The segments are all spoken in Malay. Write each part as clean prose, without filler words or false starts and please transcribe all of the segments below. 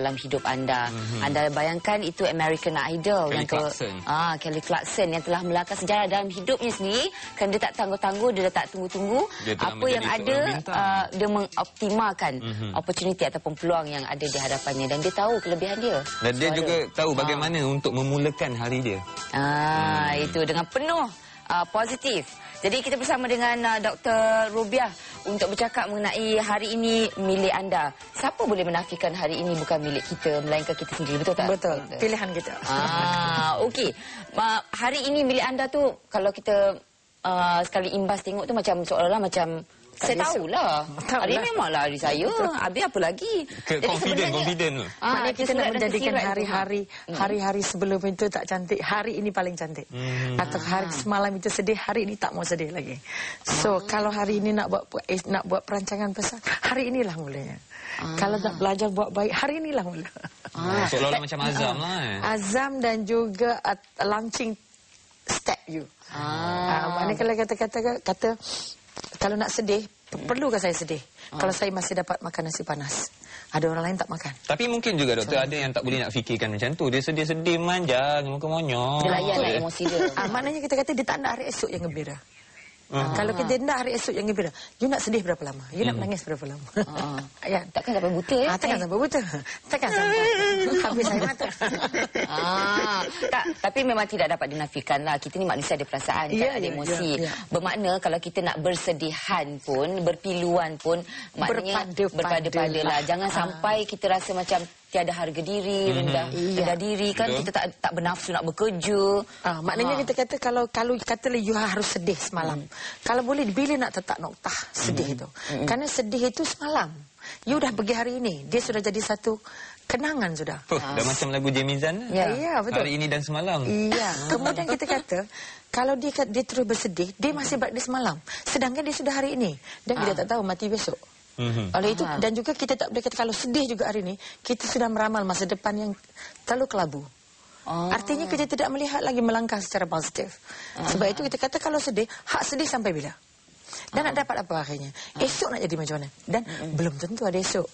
dalam hidup anda. Anda bayangkan itu American Idol Kelly Clarkson yang telah melangkah sejarah dalam hidupnya sendiri, kerana dia tak tangguh-tangguh, dia tak tunggu-tunggu. Apa yang ada, dia mengoptimalkan opportunity ataupun peluang yang ada di hadapannya, dan dia tahu kelebihan dia. Dan dia juga tahu bagaimana untuk memulakan hari dia. Itu dengan penuh positif. Jadi kita bersama dengan Dr. Rubiah untuk bercakap mengenai hari ini milik anda. Siapa boleh menafikan hari ini bukan milik kita, melainkan kita sendiri, betul tak? Betul, pilihan kita. Okey. Hari ini milik anda tu, kalau kita sekali imbas tengok tu macam seolah-olah macam saya tahulah. Hari ini memanglah hari saya. Habis apa lagi? Confident tu. Maknanya kita nak menjadikan hari-hari sebelum itu tak cantik, hari ini paling cantik. Atau hari semalam itu sedih, hari ini tak mau sedih lagi. So, kalau hari ini nak buat perancangan besar, hari inilah mulanya. Kalau nak belajar buat baik, hari inilah mula. Seolah-olah macam azam lah. Azam dan juga launching step you. Maknanya kalau kata kalau nak sedih, perlukah saya sedih? Kalau saya masih dapat makan nasi panas, ada orang lain tak makan. Tapi mungkin juga doktor, ada yang tak boleh nak fikirkan macam tu. Dia sedih-sedih manja, muka monyok. Dia layanlah emosi dia. Maknanya kita kata dia tak nak hari esok yang gembira. Kalau kita nak hari esok yang gembira, you nak sedih berapa lama? You nak menangis berapa lama? Takkan sampai buta ya? Takkan sampai buta. Takkan sampai habis saya mata. Tak, tapi memang tidak dapat dinafikan lah. Kita ni manusia ada perasaan, ada emosi. Bermakna kalau kita nak bersedihan pun, berpiluan pun, maknanya berpada-pada lah. Jangan sampai kita rasa macam tiada harga diri, rendah diri kan. Betul. Kita tak bernafsu nak bekerja. Maknanya kita kata kalau katalah you harus sedih semalam. Kalau boleh bila nak tetap noktah sedih itu. Kerana sedih itu semalam. You dah pergi hari ini, dia sudah jadi satu kenangan sudah. Dah macam lagu Jamizan. Ya, betul. Hari ini dan semalam. Iya. Kemudian kita kata kalau dia terus bersedih, dia masih berada semalam. Sedangkan dia sudah hari ini dan kita tak tahu mati besok. Oleh itu, dan juga kita tak boleh kata kalau sedih juga hari ini, kita sudah meramal masa depan yang terlalu kelabu. Artinya kita tidak melihat lagi melangkah secara positif. Sebab itu kita kata kalau sedih, hak sedih sampai bila? Dan nak dapat apa akhirnya? Esok nak jadi macam mana? Dan belum tentu ada esok.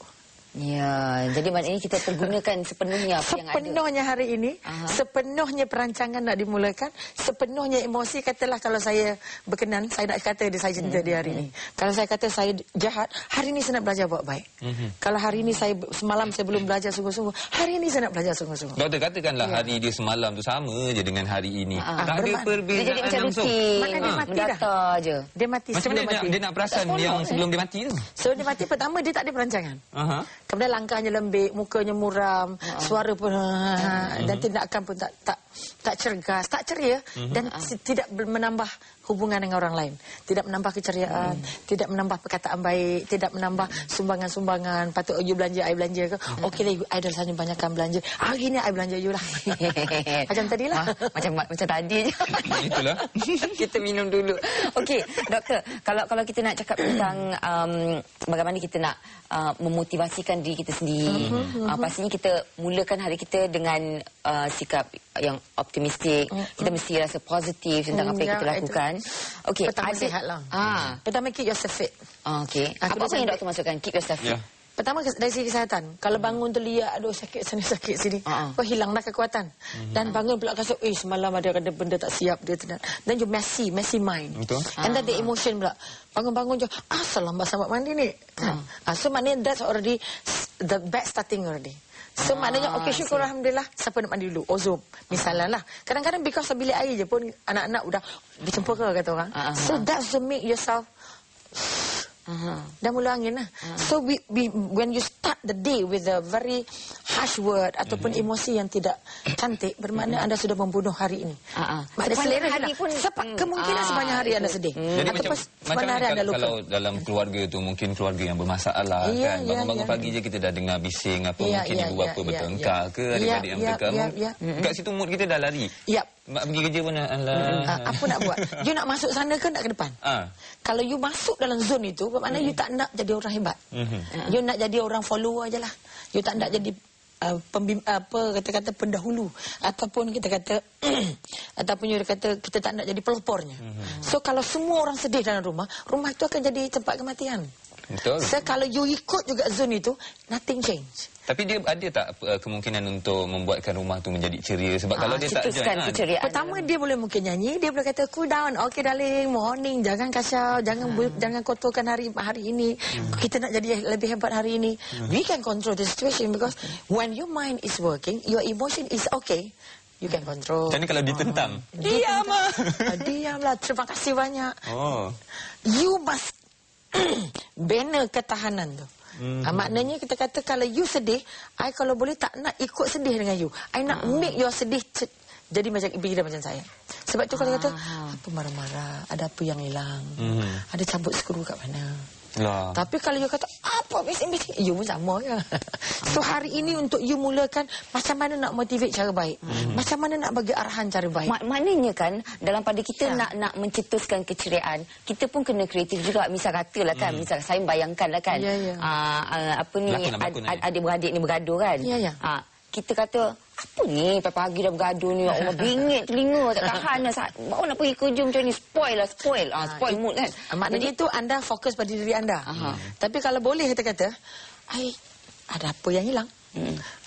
Ya, jadi maknanya kita pergunakan sepenuhnya apa yang ada. Sepenuhnya hari ini, sepenuhnya perancangan nak dimulakan, sepenuhnya emosi. Katalah kalau saya berkenan, saya nak kata saya cinta dia hari ini. Kalau saya kata saya jahat, hari ini saya nak belajar buat baik. Kalau hari ini semalam saya belum belajar sungguh-sungguh, hari ini saya nak belajar sungguh-sungguh. Doktor, katakanlah hari dia semalam tu sama je dengan hari ini. Tak ada perbezaan. Dia jadi macam rutin. Maka dia mati dah. Dia mati macam mana dia nak perasan yang sebelum dia mati tu? Sebelum dia mati, pertama dia tak ada perancangan. Kemudian langkahnya lembik, mukanya muram, suara pun dan tindakan pun tak cergas, tak ceria dan tidak menambah hubungan dengan orang lain. Tidak menambah keceriaan, tidak menambah perkataan baik, tidak menambah sumbangan-sumbangan. Patut you belanja, I belanja ke? Okeylah, I dah selalu banyakkan belanja. Hari ni I belanja you lah. Macam tadilah. Macam tadi je. Itulah. Kita minum dulu. Okey, doktor, kalau kita nak cakap tentang bagaimana kita nak memotivasikan diri kita sendiri, pastinya kita mulakan hari kita dengan sikap yang optimistik. Kita mesti rasa positif tentang apa yang kita lakukan. Okey, pertama sihatlah. Pertama keep yourself fit. Okey. Apa yang doktor masukkan? Keep yourself fit. Pertama dari segi kesihatan. Kalau bangun terlihat, aduh sakit sana sakit sini, hilanglah kekuatan. Dan bangun pula rasa, semalam ada benda tak siap dia tidak. Then you messy mind. Betul. And then the emotion pula. Bangun-bangun je, lambat sampai mandi ni. So maknanya that's already the bad starting already. So maknanya syukur alhamdulillah, siapa nak mandi dulu? Zoom misalnya lah. Kadang-kadang because bilik air je pun anak-anak udah dicempera kata orang. So that's to make yourself dah mula angin lah. So when you start the day with a very harsh word ataupun emosi yang tidak cantik, bermakna anda sudah membunuh hari ini. Maknanya selera hari pun kemungkinan sepanjang hari anda sedih. Jadi macam mana kalau dalam keluarga tu, mungkin keluarga yang bermasalah kan, bangun-bangun pagi je kita dah dengar bising apa, mungkin ibu bapa bertengkar ke, adik-adik yang bertengkar. Kat situ mood kita dah lari. Mak pergi kerja pun apa nak buat? You nak masuk sana ke nak ke depan? Kalau you masuk dalam zone itu, bermakna you tak nak jadi orang hebat. You nak jadi orang follower je lah. You tak nak jadi kata-kata pendahulu, ataupun kita kata ataupun you kata kita tak nak jadi pelopornya. So kalau semua orang sedih dalam rumah itu akan jadi tempat kematian. Betul. So, kalau you ikut juga zone itu, nothing change. Tapi dia ada tak kemungkinan untuk membuatkan rumah tu menjadi ceria? Sebab kalau dia tak join, pertama dia boleh mungkin nyanyi, dia boleh kata cool down, okay darling, morning, jangan kacau, jangan kotorkan hari ini. Kita nak jadi lebih hebat hari ini. We can control the situation because when your mind is working, your emotion is okay. You can control. Macam ni kalau ditentang? Diamlah. Diamlah. Terima kasih banyak. You must bina ketahanan tu. Maknanya kita kata kalau you sedih, I kalau boleh tak nak ikut sedih dengan you. I nak make your sedih jadi macam ibu macam saya. Sebab tu kalau kata apa marah-marah, ada apa yang hilang, ada cabut skru kat mana. Lah. Tapi kalau you kata apa bising-bising, you pun sama je. So hari ini untuk you mulakan macam mana nak motivate cara baik, macam mana nak bagi arahan cara baik. Maknanya kan dalam pada kita nak mencetuskan keceriaan, kita pun kena kreatif juga. Misal katalah kan, misal saya bayangkanlah kan, apa ni adik-beradik ni bergaduh kan. Kita kata apa ni pagi-pagi dah bergaduh ni, Allah bingit telinga tak tahan dah. Baru nak pergi kerja macam ni, spoil mood kan. Maknanya itu anda fokus pada diri anda. Tapi kalau boleh kita kata, ada apa yang hilang?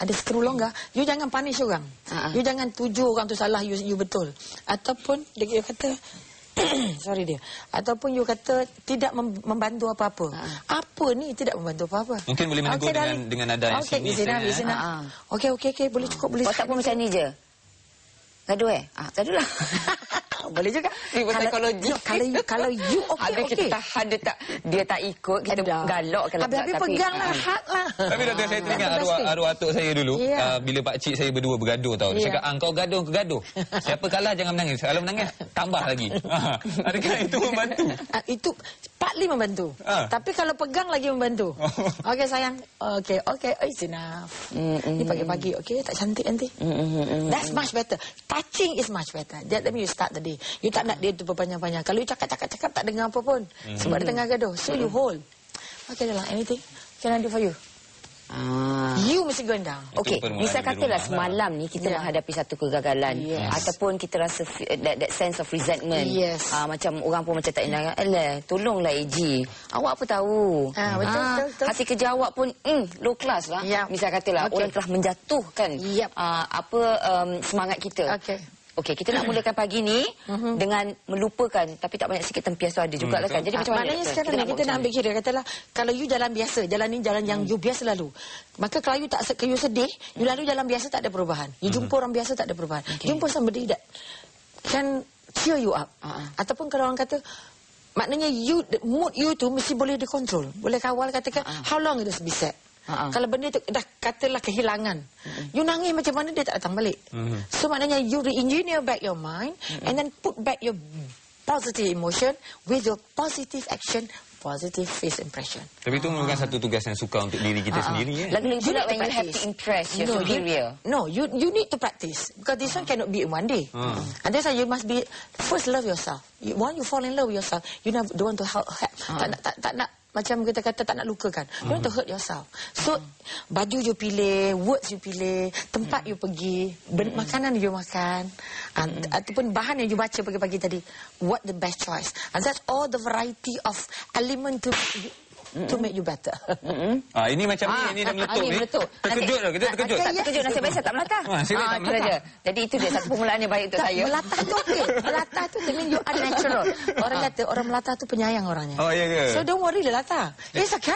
Ada skru longgar, you jangan punish orang. You jangan tuju orang tu salah, you betul. Ataupun dia kata sorry dia. Ataupun you kata tidak membantu apa-apa. Apa ni tidak membantu apa-apa? Mungkin boleh menegur dengan nada yang sini. Okey, boleh cukup, boleh. Kau tak pun macam ni je. Gaduh gaduh lah. Boleh juga. Psikologi. Kalau you okey. Kita tahan dia tak ikut, kita galak kalau tak. Tapi peganglah hak lah. Tapi Doktor, saya teringat arwah atuk saya dulu, bila pak cik saya berdua bergaduh tau. Dia cakap, kau gaduh. Siapa kalah jangan menangis. Kalau menangis, tambah lagi. Adakah itu membantu? Itu partly membantu. Tapi kalau pegang lagi membantu. Okey sayang. Okey. It's enough. Ni pagi-pagi, okey, tak cantik nanti. That's much better. Touching is much better. That means you start the day. You tak nak dia tu berpanjang-panjang. Kalau you cakap tak dengar apa pun. Sebab dia tengah gaduh. So you hold. Okay dah lah. Anything can I do for you? You mesti going down. Okey, misal katalah semalam ni kita menghadapi satu kegagalan, ataupun kita rasa that sense of resentment. Macam orang pun macam tak enak. Tolonglah AG. Awak apa tahu? Betul. Hasil kerja awak pun low class lah. Misal katalah orang telah menjatuhkan semangat kita. Okey, kita nak mulakan pagi ni dengan melupakan, tapi tak banyak sikit tempias tu ada jugalah kan. Jadi macam mana? Maknanya sekarang kita nak ambil kira, katalah kalau you jalan biasa, jalan ni jalan yang you biasa lalu. Maka kalau you tak you sedih, you lalu jalan biasa tak ada perubahan. You jumpa orang biasa tak ada perubahan. Jumpa somebody that can cheer you up. Ataupun kalau orang kata, maknanya mood you tu mesti boleh dikontrol. Boleh kawal, katakan how long it is be set. Kalau benda tu dah katalah kehilangan, you nangis macam mana dia tak datang balik. So maknanya you re-engineer back your mind and then put back your positive emotion with your positive action, positive face impression. Tapi itu merupakan satu tugas yang sukar untuk diri kita sendiri. Lagi-lagi pula when you have to impress your superior. You need to practice because this one cannot be in one day. And that's why you must be first love yourself. Once you fall in love with yourself, you don't want to help. Tak nak macam kita kata tak nak lukakan. You want to hurt yourself. So baju you pilih, words you pilih, tempat you pergi, makanan you makan, ataupun bahan yang you baca pagi-pagi tadi, what the best choice. And that's all the variety of element to make you better. Ini macam ni dah meletup ni. Terkejut dah, kita terkejut. Terkejut, nasib baik saya tak melatah. Itu saja. Jadi itu dia satu permulaan yang baik untuk saya. Melatah tu okey. Melatah tu mean you are natural. Orang kata orang melatah tu penyayang orangnya. Oh ya ke? So don't worry lah latah. It's okay.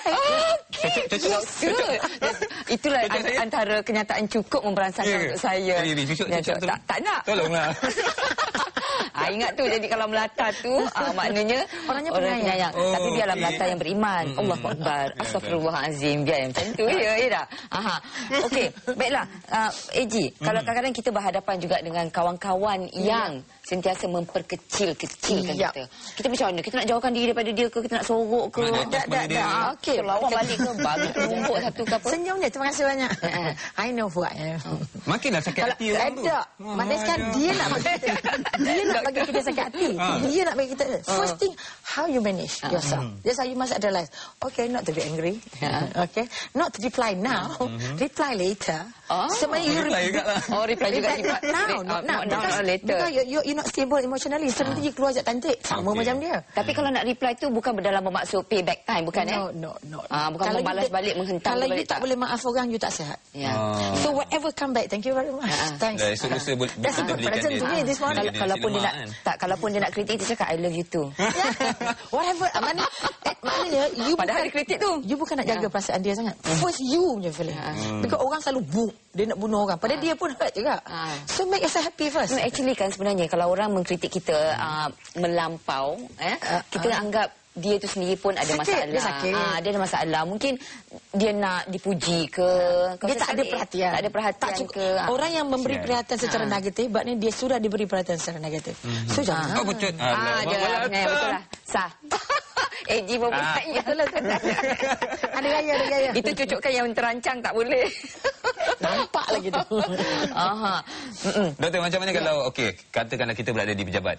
Itulah antara kenyataan cukup memberansangkan untuk saya. Tak nak. Tolonglah. Ingat tu, jadi kalau melata tu maknanya orangnya penyayang. Tapi biarlah melata yang beriman. Allahu Akbar. Astagfirullahalazim. Biar macam tu ya tak? Okey, baiklah. AG, kalau kadang-kadang kita berhadapan juga dengan kawan-kawan yang sentiasa memperkecil-kecilkan kita. Kita macam mana? Kita nak jauhkan diri daripada dia ke? Kita nak sorok ke? Okey, lawan balik ke? Bagi tumpuk satu ke apa? Senyum je, terima kasih banyak. I know who I am. Makinlah sakit hati orang tu. Maknanya sekarang dia nak bagi bagi kita sakit hati. Dia nak bagi kita. First thing, how you manage yourself. That's how you must realize. Okay, not to be angry. Okay, not to reply now. Reply later. Sebenarnya you reply juga lah. Reply juga. Not later. Because you're not stable emotionally. Sebenarnya you keluar sekejap cantik. Sama macam dia. Tapi kalau nak reply tu bukan dalam bermaksud payback time, bukan No. Bukan membalas balik, menghentam kalau balik. Kalau you tak boleh maaf orang, you tak sihat. So whatever come back, thank you very much. Thanks. That's a good present to me this morning. Kalaupun dia nak kritik, dia cakap I love you too. Whatever. Maknanya you padahal kritik tu, you bukan nak jaga perasaan dia sangat. First you punya feeling. Because orang selalu dia nak bunuh orang. Padahal dia pun hurt juga. So make yourself happy first. No, actually kan sebenarnya kalau orang mengkritik kita melampau, kita anggap dia tu sendiri pun ada masalah. Dia ada masalah. Mungkin dia nak dipuji ke. Dia tak ada perhatian. Tak ada perhatian ke. Orang yang memberi perhatian secara negatif, maknanya dia sudah diberi perhatian secara negatif. So jangan. Betul. Betul lah. Sah. AG pun bertanya. Ada gaya. Itu cucukkan yang terancang tak boleh. Nampak lagi tu. Doktor, macam mana kalau katakanlah kita berada di pejabat.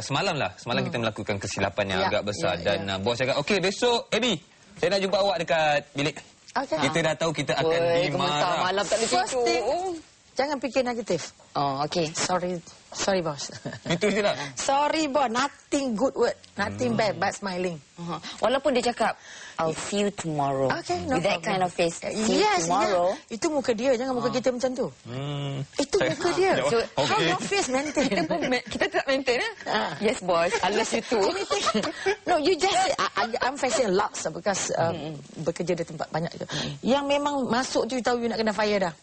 Semalam kita melakukan kesilapan yang agak besar dan bos cakap, besok Abby, saya nak jumpa awak dekat bilik. Kita dah tahu kita akan dimarah. Malam tak boleh tidur. Jangan fikir negatif. Sorry boss. Itu je lah. Sorry boss, nothing good word, nothing bad but smiling. Walaupun dia cakap I'll see you tomorrow. No with that kind of face. See you tomorrow. Itu muka dia, jangan muka kita macam tu. Itu muka dia. So how your face maintain? Kita tak maintain Yes boss, unless you too. No, you just I'm facing lots because bekerja di tempat banyak tu. Yang memang masuk tu you tahu you nak kena fire dah.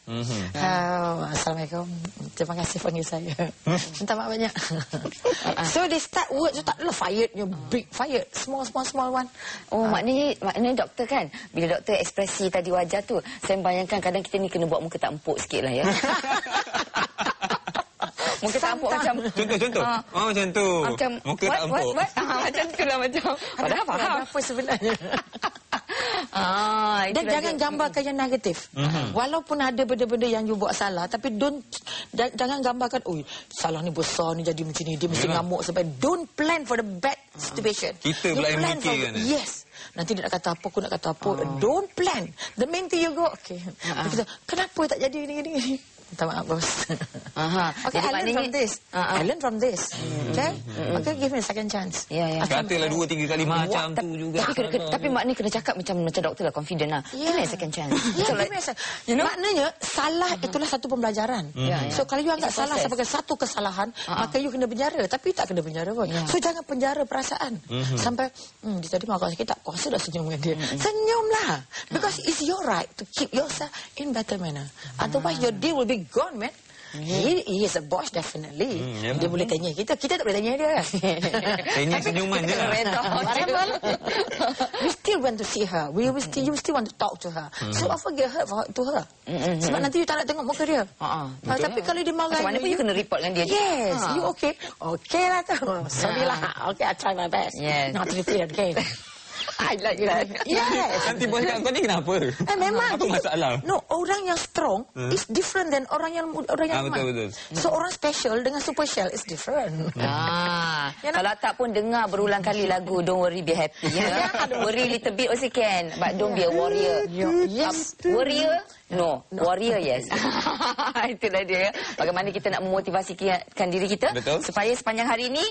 Assalamualaikum. Terima kasih panggil saya. Minta maaf banyak. So they start words tu tak adalah fired, big fired, small one. Maknanya doktor kan, bila doktor ekspresi tadi wajah tu, saya bayangkan kadang kita ni kena buat muka tak empuk sikit lah ya. Muka tak empuk macam contoh. Macam tu. Muka tak empuk. Macam tu lah macam. Padahal faham apa sebenarnya. Dan jangan gambarkan yang negatif. Walaupun ada benda-benda yang you buat salah, tapi jangan gambarkan salah ni besar ni jadi macam ni, dia mesti ngamuk sampai. Don't plan for the bad situation. Kita pula yang mikir kan. Yes. Nanti dia nak kata apa, aku nak kata apa. Don't plan. The main thing you go, kenapa tak jadi ni? Minta maaf bos. I learn from this. Give me a second chance. Katalah 2-3 kali macam tu juga. Tapi maknanya kena cakap macam doktor lah, confident lah. Give me a second chance. Maknanya salah itulah satu pembelajaran. So kalau you anggap salah sebagai satu kesalahan, maka you kena penjara. Tapi tak kena penjara pun. So jangan penjara perasaan. Sampai dia tadi marah sikit, tak kuasa dah senyum dengan dia. Senyumlah. Because it's your right to keep yourself in better manner. Otherwise your day will be gone, man. He is a boss, definitely. Dia boleh tanya kita tak boleh tanya dia. Tanya senyuman je lah. We still want to see her. You still want to talk to her. So offer get hurt to her. Sebab nanti you tak nak tengok muka dia. Tapi kalau dia marah, macam mana pun you kena report dengan dia. Yes, you okay? Okay lah tu. Sorry lah. Okay, I try my best. Not to repeat again. I like that. Yes. Nanti bos cakap, kau ni kenapa? Memang. Apa masalah? No, orang yang strong is different than orang yang lemah. Betul. So orang special dengan super shell is different. Kalau tak pun dengar berulang kali lagu Don't Worry Be Happy. Worry little bit also can, but don't be a warrior. Yes. Warrior? No, warrior yes. Itulah dia. Bagaimana kita nak memotivasikan diri kita. Betul. Supaya sepanjang hari ini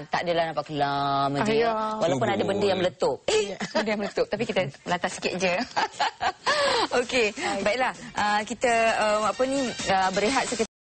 tak adalah nampak kelam je. Walaupun ada benda yang meletup. Benda yang meletup. Tapi kita melantah sikit je. Okey. Baiklah. Kita berehat sekejap.